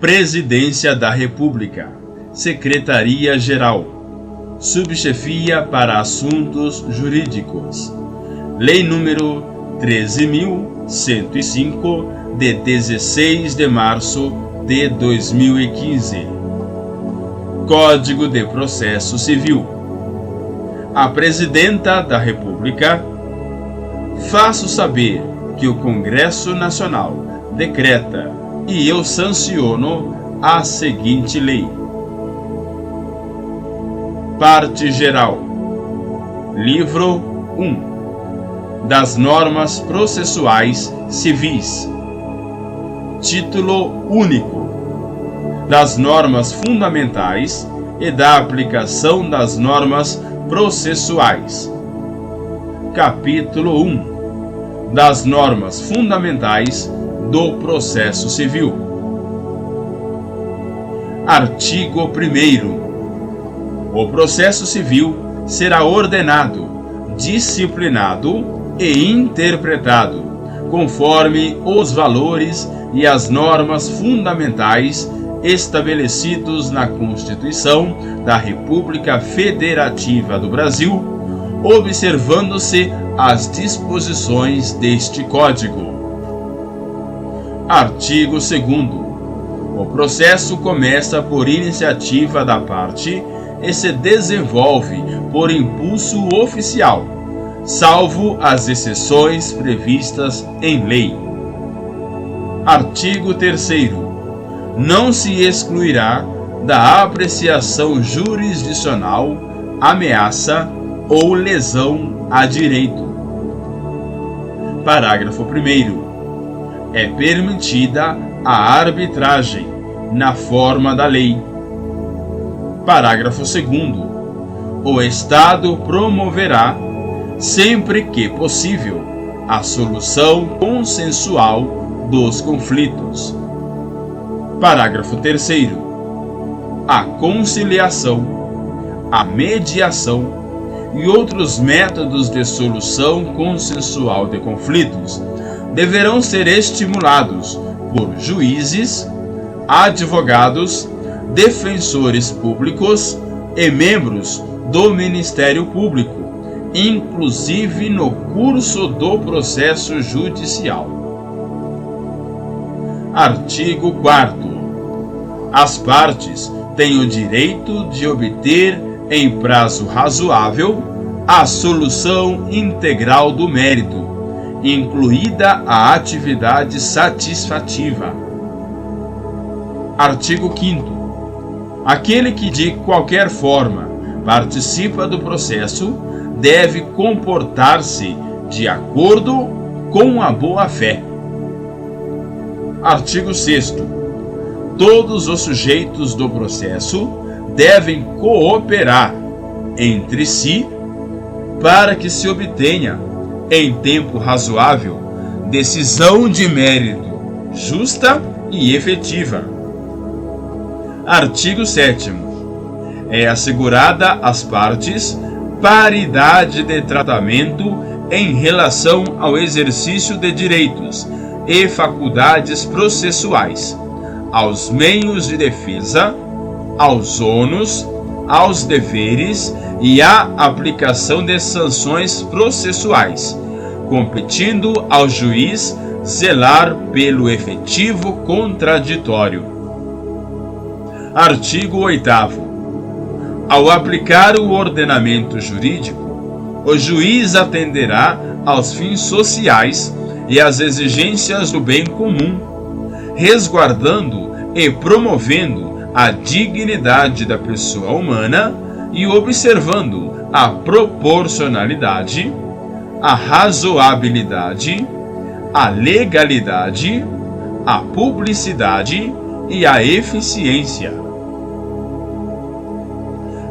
Presidência da República, Secretaria-Geral, Subchefia para Assuntos Jurídicos, Lei número 13.105, de 16 de março de 2015. Código de Processo Civil. A Presidenta da República, faço saber que o Congresso Nacional decreta e eu sanciono a seguinte lei. Parte Geral. Livro 1. Das Normas Processuais Civis. Título único. Das normas fundamentais e da aplicação das normas processuais. Capítulo 1. Das normas fundamentais do processo civil. Artigo 1º. O processo civil será ordenado, disciplinado e interpretado conforme os valores e as normas fundamentais estabelecidos na Constituição da República Federativa do Brasil, observando-se as disposições deste Código. Artigo 2º. O processo começa por iniciativa da parte e se desenvolve por impulso oficial, salvo as exceções previstas em lei. Artigo 3º. Não se excluirá da apreciação jurisdicional ameaça ou lesão a direito. Parágrafo 1º. É permitida a arbitragem na forma da lei. Parágrafo 2º. O Estado promoverá, sempre que possível, a solução consensual dos conflitos. Parágrafo 3º. A conciliação, a mediação e outros métodos de solução consensual de conflitos deverão ser estimulados por juízes, advogados, defensores públicos e membros do Ministério Público, inclusive no curso do processo judicial. Artigo 4º. As partes têm o direito de obter, em prazo razoável, a solução integral do mérito, incluída a atividade satisfativa. Artigo 5º. Aquele que de qualquer forma participa do processo deve comportar-se de acordo com a boa-fé. Artigo 6º. Todos os sujeitos do processo devem cooperar entre si para que se obtenha, em tempo razoável, decisão de mérito justa e efetiva. Artigo 7º. É assegurada às partes paridade de tratamento em relação ao exercício de direitos e faculdades processuais, aos meios de defesa, aos ônus, aos deveres e à aplicação de sanções processuais, competindo ao juiz zelar pelo efetivo contraditório. Artigo 8º. Ao aplicar o ordenamento jurídico, o juiz atenderá aos fins sociais e às exigências do bem comum, resguardando e promovendo a dignidade da pessoa humana e observando a proporcionalidade, a razoabilidade, a legalidade, a publicidade e a eficiência.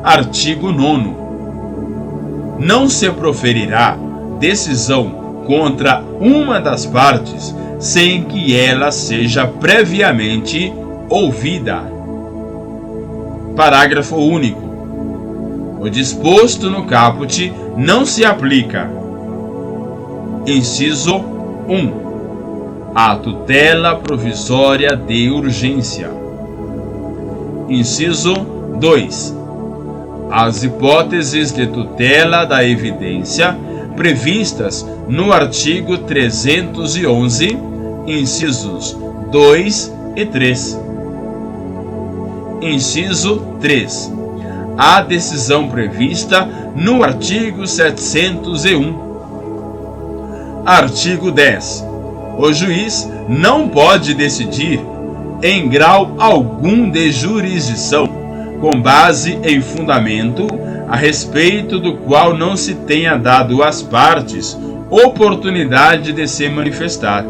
Artigo 9º. Não se proferirá decisão contra uma das partes sem que ela seja previamente ouvida. Parágrafo único. O disposto no caput não se aplica. Inciso 1. A tutela provisória de urgência. Inciso 2. As hipóteses de tutela da evidência previstas no artigo 311, incisos 2 e 3. Inciso 3. A decisão prevista no artigo 701. Artigo 10. O juiz não pode decidir, em grau algum de jurisdição, com base em fundamento a respeito do qual não se tenha dado às partes oportunidade de se manifestar,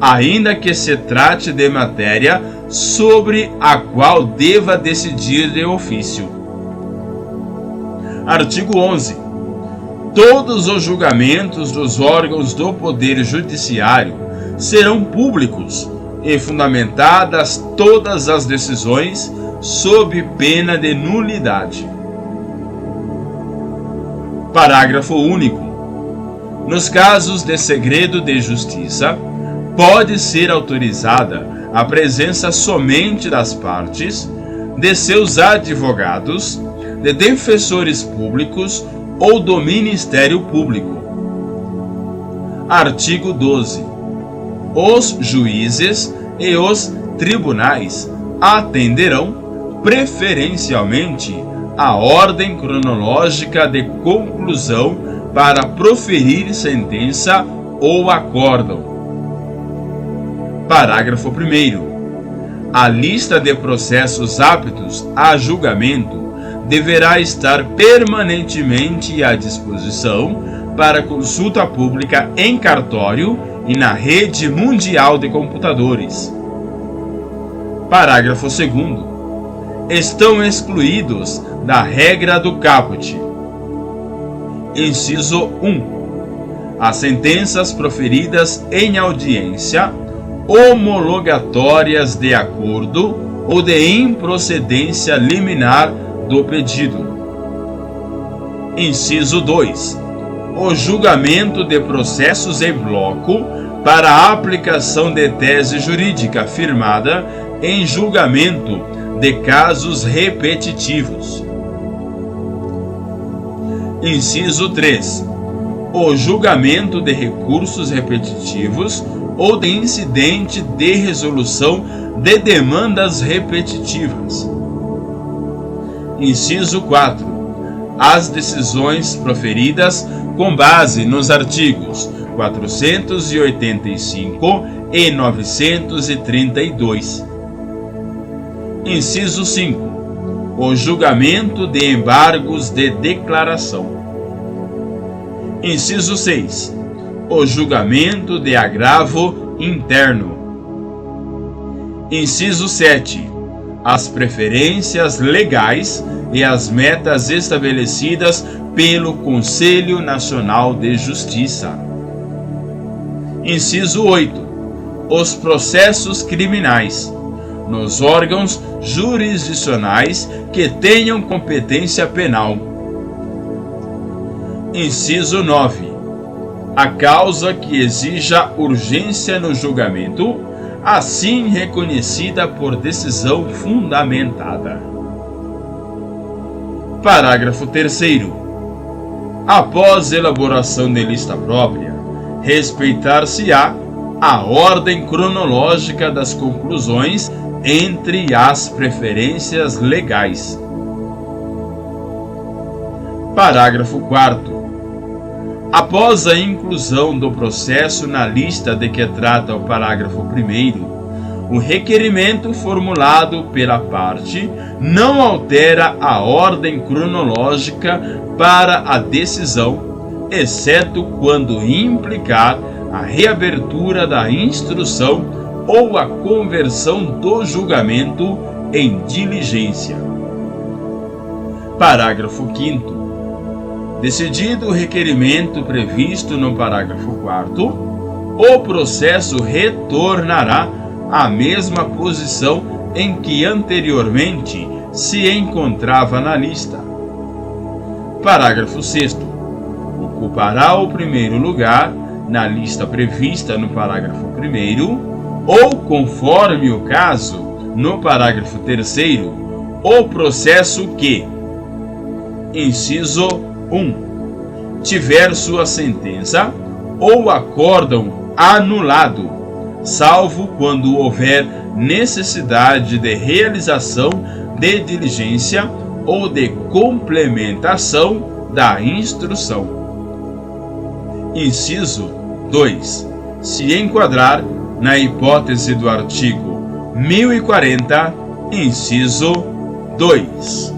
ainda que se trate de matéria sobre a qual deva decidir de ofício. Artigo 11. Todos os julgamentos dos órgãos do Poder Judiciário serão públicos e fundamentadas todas as decisões sob pena de nulidade. Parágrafo único. Nos casos de segredo de justiça, pode ser autorizada a presença somente das partes, de seus advogados, de defensores públicos ou do Ministério Público. Artigo 12. Os juízes e os tribunais atenderão preferencialmente a ordem cronológica de conclusão para proferir sentença ou acórdão. Parágrafo 1º. A lista de processos aptos a julgamento deverá estar permanentemente à disposição para consulta pública em cartório e na rede mundial de computadores. Parágrafo 2º. Estão excluídos da regra do caput. Inciso 1. As sentenças proferidas em audiência homologatórias de acordo ou de improcedência liminar do pedido. Inciso 2. O julgamento de processos em bloco para a aplicação de tese jurídica firmada em julgamento de casos repetitivos. Inciso 3. O julgamento de recursos repetitivos ou de incidente de resolução de demandas repetitivas. Inciso 4. As decisões proferidas com base nos artigos 485 e 932. Inciso 5. O julgamento de embargos de declaração. Inciso 6. O julgamento de agravo interno. Inciso 7. As preferências legais e as metas estabelecidas pelo Conselho Nacional de Justiça. Inciso 8. Os processos criminais nos órgãos jurisdicionais que tenham competência penal. Inciso 9. A causa que exija urgência no julgamento, assim reconhecida por decisão fundamentada. Parágrafo 3º. Após elaboração de lista própria, respeitar-se-á a ordem cronológica das conclusões entre as preferências legais. Parágrafo 4º. Após a inclusão do processo na lista de que trata o parágrafo 1º, o requerimento formulado pela parte não altera a ordem cronológica para a decisão, exceto quando implicar a reabertura da instrução ou a conversão do julgamento em diligência. Parágrafo 5º. Decidido o requerimento previsto no parágrafo 4º, o processo retornará à mesma posição em que anteriormente se encontrava na lista. Parágrafo 6º. Ocupará o primeiro lugar na lista prevista no parágrafo 1º ou, conforme o caso, no parágrafo 3º, o processo que: inciso 1. Tiver sua sentença ou acórdão anulado, salvo quando houver necessidade de realização de diligência ou de complementação da instrução. Inciso 2. Se enquadrar na hipótese do artigo 1040, inciso 2.